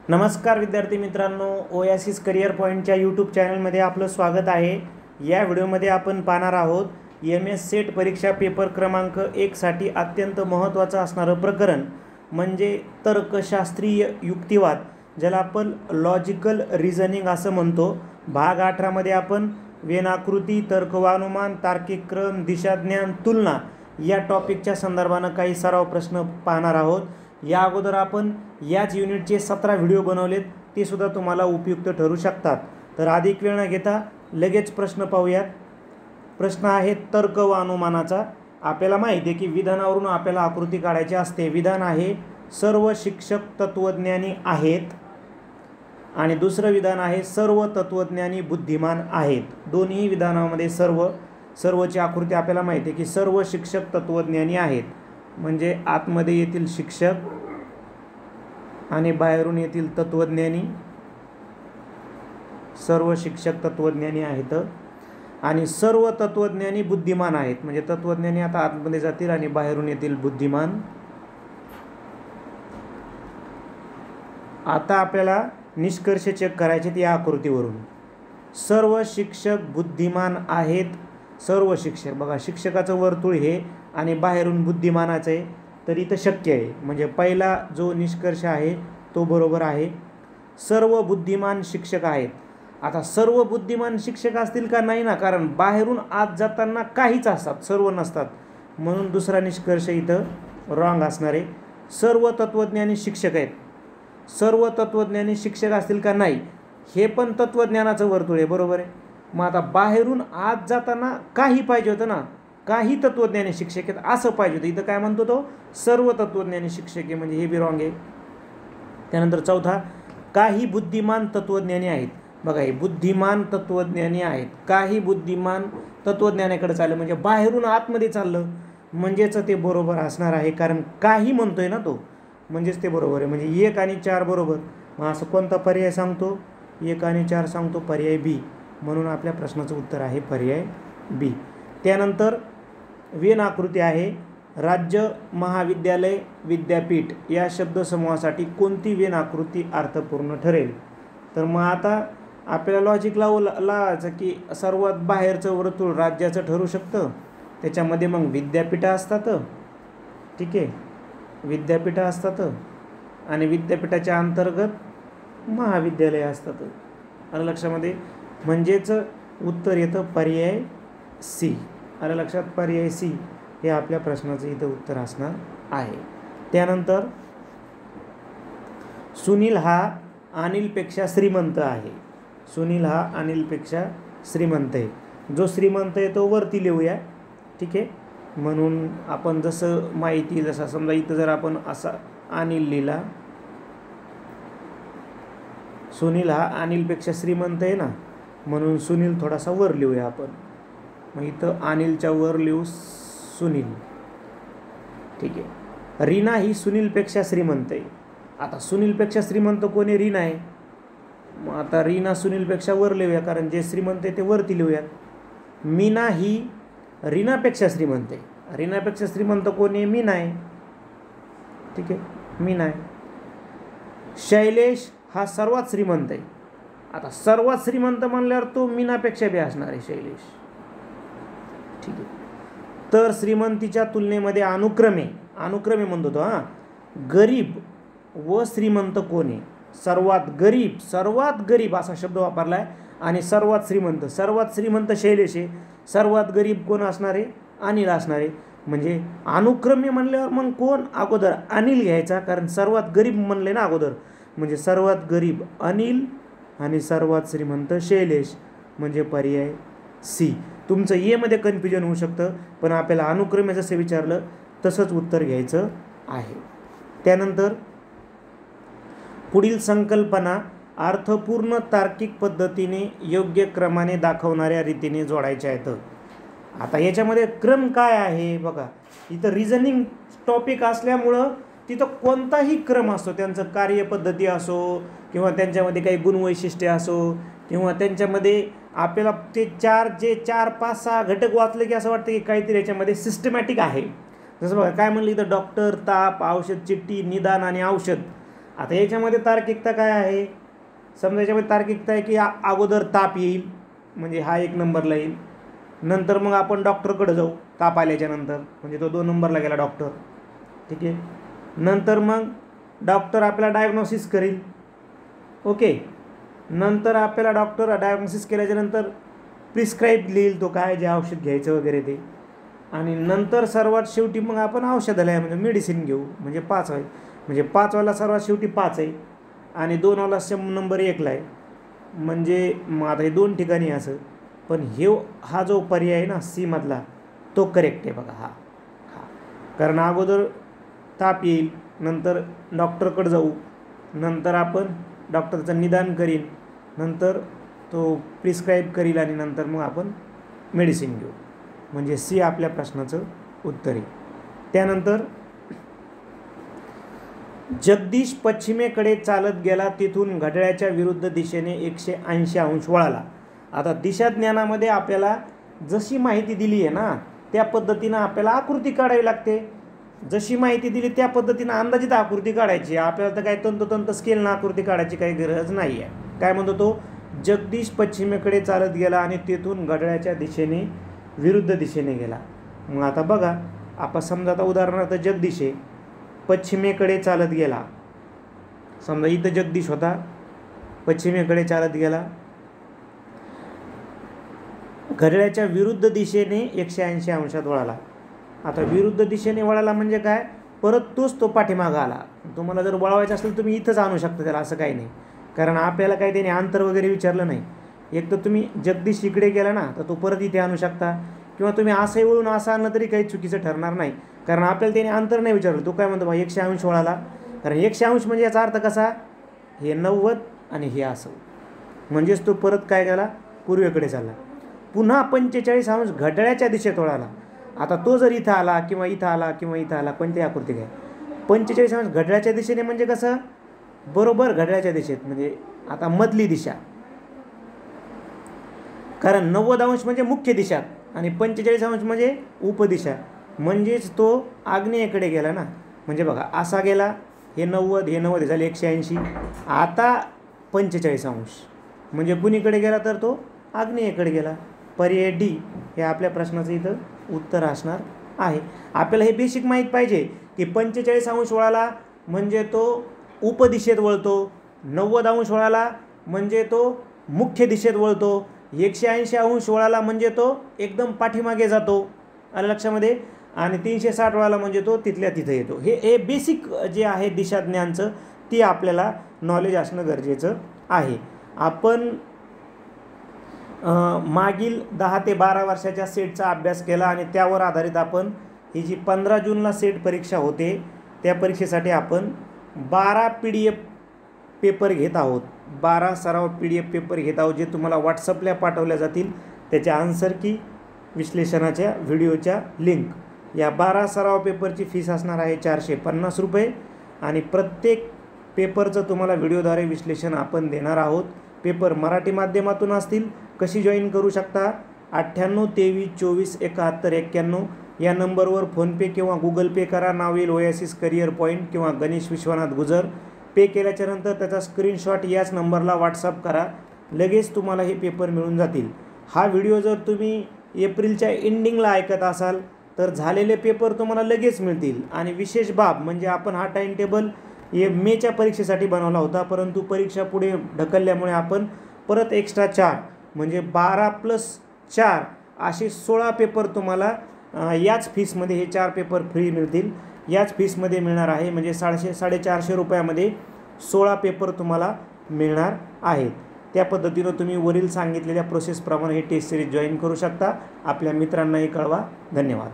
नमस्कार विद्यार्थी मित्रांनो, ओएसिस करिअर पॉईंटच्या यूट्यूब चॅनलमध्ये आपलं स्वागत आहे। या व्हिडिओमध्ये आपण पाहणार आहोत MS सेट परीक्षा पेपर क्रमांक 1 साठी अत्यंत महत्त्वाचं असणारं प्रकरण म्हणजे तर्कशास्त्रीय युक्तिवाद, ज्याला आपण लॉजिकल रिझनिंग असं म्हणतो। भाग 18 मध्ये आपण वेनाकृती, तर्कवानुमान, तार्किक क्रम, दिशाज्ञान, तुलना या टॉपिकच्या संदर्भाने काही सराव प्रश्न पाहणार आहोत। या अगोदर आपण याच युनिटचे 17 व्हिडिओ बनवलेत, ते सुद्धा तुम्हाला उपयुक्त ठरू शकतात। तर अधिक वेळ न घेता लगेच प्रश्न पाहूयात। प्रश्न आहे तर्क व अनुमानाचा। आपल्याला माहिती आहे की विधानावरून आपल्याला आकृती काढायची असते। विधान आहे सर्व शिक्षक तत्वज्ञानी आहेत आणि दुसरं विधान आहे सर्व तत्वज्ञानी बुद्धिमान आहेत। दोन्ही विधानांमध्ये सर्वची आकृती आपल्याला माहिती आहे की सर्व शिक्षक तत्वज्ञानी आहेत, म्हणजे आतमध्ये येतील शिक्षक आणि बाहेरून येतील तत्वज्ञानी। सर्व शिक्षक तत्वज्ञानी आहेत आणि सर्व तत्वज्ञानी बुद्धिमान आहेत, म्हणजे तत्वज्ञानी आता आतमध्ये जातील आणि बाहेरून येतील बुद्धिमान। आता आपल्याला निष्कर्ष चेक करायचे या आकृतीवरून। सर्व शिक्षक बुद्धिमान आहेत। सर्व शिक्षक, बघा शिक्षकाचं वर्तुळ हे आणि बाहेरून बुद्धिमानाचं आहे, तर इथं शक्य आहे, म्हणजे पहिला जो निष्कर्ष आहे तो बरोबर आहे। सर्व बुद्धिमान शिक्षक आहेत। आता सर्व बुद्धिमान शिक्षक असतील का? नाही ना, कारण बाहेरून आत जाताना काहीच असतात, सर्व नसतात, म्हणून दुसरा निष्कर्ष इथं रॉंग असणार आहे। सर्व तत्वज्ञानी शिक्षक आहेत। सर्व तत्वज्ञानी शिक्षक असतील का? नाही, हे पण तत्वज्ञानाचं वर्तुळ आहे, बरोबर आहे। मग आता बाहेरून आत जाताना काही पाहिजे होतं ना, काही तत्वज्ञानी शिक्षक आहेत असं पाहिजे होतं। इथं काय म्हणतो तो सर्व तत्वज्ञानी शिक्षक आहे, म्हणजे हे बी रॉंग आहे। त्यानंतर चौथा, काही बुद्धिमान तत्वज्ञानी आहेत। बघा हे बुद्धिमान तत्वज्ञानी आहेत, काही बुद्धिमान तत्वज्ञानाकडे चाललं, म्हणजे बाहेरून आतमध्ये चाललं, म्हणजेच ते बरोबर असणार आहे, कारण काही म्हणतोय ना तो, म्हणजेच ते बरोबर आहे। म्हणजे 1 आणि 4 बरोबर। मग असं कोणता पर्याय सांगतो? 1 आणि 4 सांगतो पर्याय बी, म्हणून आपल्या प्रश्नाचं उत्तर आहे पर्याय बी। त्यानंतर वेन आकृती आहे राज्य, महाविद्यालय, विद्यापीठ या शब्दसमूहासाठी कोणती वेन आकृती अर्थपूर्ण ठरेल? तर मग आता आपल्याला लॉजिक लावायचं की सर्वात बाहेरचं वर्तुळ राज्याचं ठरू शकतं, त्याच्यामध्ये मग विद्यापीठं असतात, ठीक आहे, विद्यापीठं असतात आणि विद्यापीठाच्या अंतर्गत महाविद्यालय असतात, आलं लक्षामध्ये, म्हणजेच उत्तर येतं पर्याय सी। आलं लक्षात, पर्याय सी हे आपल्या प्रश्नाचं इथं उत्तर असणार आहे। त्यानंतर सुनील हा अनिलपेक्षा श्रीमंत आहे। सुनील हा अनिलपेक्षा श्रीमंत आहे। जो श्रीमंत आहे तो वरती लिहूया, ठीक आहे, म्हणून आपण जसं माहिती, जसं समजा इथं जर आपण असा अनिल लिहिला, सुनील हा अनिलपेक्षा श्रीमंत आहे ना, म्हणून सुनील थोडासा वर लिहूया आपण। मग इथं अनिलच्या वर लिहू सुनील, ठीक आहे। रीना ही सुनीलपेक्षा श्रीमंत आहे। आता सुनीलपेक्षा श्रीमंत कोणी? रीना आहे। मग आता रीना सुनीलपेक्षा वर लिहूया, कारण जे श्रीमंत आहे ते वरती लिहूयात। मीना ही रीनापेक्षा श्रीमंत आहे। रीनापेक्षा श्रीमंत कोणी आहे? मीना आहे, ठीक आहे, मीना आहे। शैलेश हा सर्वात श्रीमंत आहे। आता सर्वात श्रीमंत म्हणल्यावर तो मीनापेक्षा बी असणार आहे शैलेश, ठीक आहे। तर श्रीमंतीच्या तुलनेमध्ये अनुक्रमे म्हणतो तो, गरीब व श्रीमंत कोण आहे? सर्वात गरीब असा शब्द वापरला आहे आणि सर्वात श्रीमंत शैलेश आहे, सर्वात गरीब कोण असणार आहे? अनिल असणार आहे। म्हणजे अनुक्रमे म्हणल्यावर मग कोण अगोदर? अनिल घ्यायचा, कारण सर्वात गरीब म्हणले ना अगोदर, म्हणजे सर्वात गरीब अनिल आणि सर्वात श्रीमंत शैलेश, म्हणजे पर्याय सी। तुमचं ए मध्ये कन्फ्युजन होऊ शकतं, पण आपल्याला अनुक्रमे जसं विचारलं तसंच उत्तर घ्यायचं आहे। त्यानंतर पुढील संकल्पना अर्थपूर्ण तार्किक पद्धतीने योग्य क्रमाने दाखवणाऱ्या रीतीने जोडायच्या आहेत। आता याच्यामध्ये क्रम काय आहे? बघा इथं रिझनिंग टॉपिक असल्यामुळं तिथं कोणताही क्रम असतो, त्यांचं कार्यपद्धती असो किंवा त्यांच्यामध्ये काही गुणवैशिष्ट्ये असो किंवा त्यांच्यामध्ये आपल्याला ते 4, 5, 6 घटक वाचले की असं वाटतं की काहीतरी याच्यामध्ये सिस्टमॅटिक आहे। जसं बघा काय म्हणलं इथं, डॉक्टर, ताप, औषध चिठ्ठी, निदान आणि औषध आता याच्यामध्ये तार्किकता काय आहे, समजा याच्यामध्ये तार्किकता आहे की अगोदर ताप येईल, म्हणजे हा 1 नंबरला येईल, नंतर मग आपण डॉक्टरकडे जाऊ ताप आल्याच्यानंतर, म्हणजे तो 2 नंबरला गेला डॉक्टर. ठीक आहे. नंतर मग डॉक्टर आपल्याला डायग्नोसिस करील. ओके. नंतर आपल्याला डॉक्टर डायग्नोसिस केल्याच्यानंतर प्रिस्क्राईब लिहिल, तो काय जे औषध घ्यायचं वगैरे ते. आणि नंतर सर्वात शेवटी मग आपण औषधाला आहे म्हणजे मेडिसिन घेऊ, म्हणजे 5 आहे, म्हणजे 5 वाला सर्वात शेवटी 5 आहे आणि 2 वाला नंबर 1ला आहे. म्हणजे मग आता हे 2 ठिकाणी असं, पण हा जो पर्याय आहे ना सी मधला तो करेक्ट आहे बघा. हा कारण अगोदर ताप येईल, नंतर डॉक्टरकडे जाऊ, नंतर आपण डॉक्टरचं निदान करीन, नंतर तो प्रिस्क्राईब करील आणि नंतर मग आपण मेडिसिन घेऊ, म्हणजे सी आपल्या प्रश्नाचं उत्तर आहे. त्यानंतर जगदीश पश्चिमेकडे चालत गेला, तिथून घड्याळाच्या विरुद्ध दिशेने 180 अंश वळाला. आता दिशाज्ञानामध्ये आपल्याला जशी माहिती दिली आहे ना त्या पद्धतीनं आपल्याला आकृती काढावी लागते. जशी माहिती दिली त्या पद्धतीनं अंदाजित आकृती काढायची. आपल्याला तर काही तंतोतंत स्केलनं आकृती काढायची काही गरज नाही आहे. काय म्हणतो तो, जगदीश पश्चिमेकडे चालत गेला आणि तेथून घड्याळाच्या दिशेने विरुद्ध दिशेने गेला. मग आता बघा, आपण समजा आता उदाहरणार्थ जगदीश आहे, पश्चिमेकडे चालत गेला, समजा इथं जगदीश होता, पश्चिमेकडे चालत गेला, घड्याळाच्या विरुद्ध दिशेने 180 अंशात वळाला. आता विरुद्ध दिशेने वळाला म्हणजे काय, परत तोच तो पाठीमागं आला. तुम्हाला जर वळवायचं असेल तुम्ही इथंच आणू शकता त्याला, असं काही नाही, कारण आपल्याला काही त्याने अंतर वगैरे विचारलं नाही. एक तर तुम्ही जगदीश इकडे गेला ना तर तो परत इथे आणू शकता, किंवा तुम्ही असंही वळून असं आणलं तरी काही चुकीचं ठरणार नाही, कारण आपल्याला त्याने अंतर नाही विचारलं. तो काय म्हणतो बा 180 अंश वळाला, कारण 180 अंश म्हणजे याचा अर्थ कसा, हे 90 आणि हे असं, म्हणजेच तो परत काय गेला, पूर्वेकडे चालला. पुन्हा 45 अंश घड्याळाच्या दिशेत वळाला. आता तो जर इथं आला किंवा इथं आला किंवा इथं आला, कोणती आकृती घ्या, 45 अंश घड्याळाच्या दिशेने म्हणजे कसं, बरोबर घड्याळाच्या दिशेत, म्हणजे आता मधली दिशा, कारण 90 अंश म्हणजे मुख्य दिशा आणि 45 अंश म्हणजे उपदिशा, म्हणजेच तो आग्नेयेकडे गेला ना. म्हणजे बघा असा गेला, हे 90 हे 90 झाले 180, आता 45 अंश म्हणजे कुणीकडे गेला तर तो आग्नेयेकडे गेला. पर्याय डी हे आपल्या प्रश्नाचं इथं उत्तर असणार आहे. आपल्याला हे बेसिक माहीत पाहिजे की 45 अंश वळाला म्हणजे तो उपदिशेत वळतो, 90 अंश वळाला म्हणजे तो मुख्य दिशेत वळतो, 180 अंश वळाला म्हणजे तो एकदम पाठीमागे जातो, आलं लक्षामध्ये, आणि 360 वळाला म्हणजे तो तिथल्या तिथं येतो. हे बेसिक जे आहे दिशाज्ञानचं ती आपल्याला नॉलेज असणं गरजेचं आहे. आपण मागील 10 ते 12 वर्षाच्या सेटचा अभ्यास केला आणि त्यावर आधारित आपण ही जी 15 जूनला सेट परीक्षा होते त्या परीक्षेसाठी आपण 12 PDF पेपर घेत आहोत. 12 सराव PDF पेपर घेत आहोत, जे तुम्हाला व्हॉट्सअपला पाठवल्या जातील. त्याच्या आन्सर की विश्लेषणाच्या व्हिडिओच्या लिंक. या 12 सराव पेपरची फीस असणार आहे 450 रुपये आणि प्रत्येक पेपरचं तुम्हाला व्हिडिओद्वारे विश्लेषण आपण देणार आहोत. पेपर मराठी माध्यमातून असतील. कशी जॉईन करू शकता, 98 23 24 71 91 या नंबरवर फोनपे किंवा गुगल पे करा. नाव येईल ओएसिस करिअर पॉईंट किंवा गणेश विश्वनाथ गुजर. पे केल्याच्यानंतर त्याचा स्क्रीनशॉट याच नंबरला व्हॉट्सअप करा, लगेच तुम्हाला हे पेपर मिळून जातील. हा व्हिडिओ जर तुम्ही एप्रिलच्या एंडिंगला ऐकत असाल तर झालेले पेपर तुम्हाला लगेच मिळतील. आणि विशेष बाब म्हणजे आपण हा टाईम टेबल मेच्या परीक्षेसाठी बनवला होता, परंतु परीक्षा पुढे ढकलल्यामुळे आपण परत एक्स्ट्रा 4 म्हणजे 12 + 4 असे 16 पेपर तुम्हाला याच फीसमध्ये, हे 4 पेपर फ्री मिळतील, याच फीसमध्ये मिळणार आहे. म्हणजे 450 रुपयामध्ये 16 पेपर तुम्हाला मिळणार आहेत. त्या पद्धतीनं तुम्ही वरील सांगितलेल्या प्रोसेसप्रमाणे हे टेस्ट सिरीज जॉईन करू शकता. आपल्या मित्रांनाही कळवा. धन्यवाद.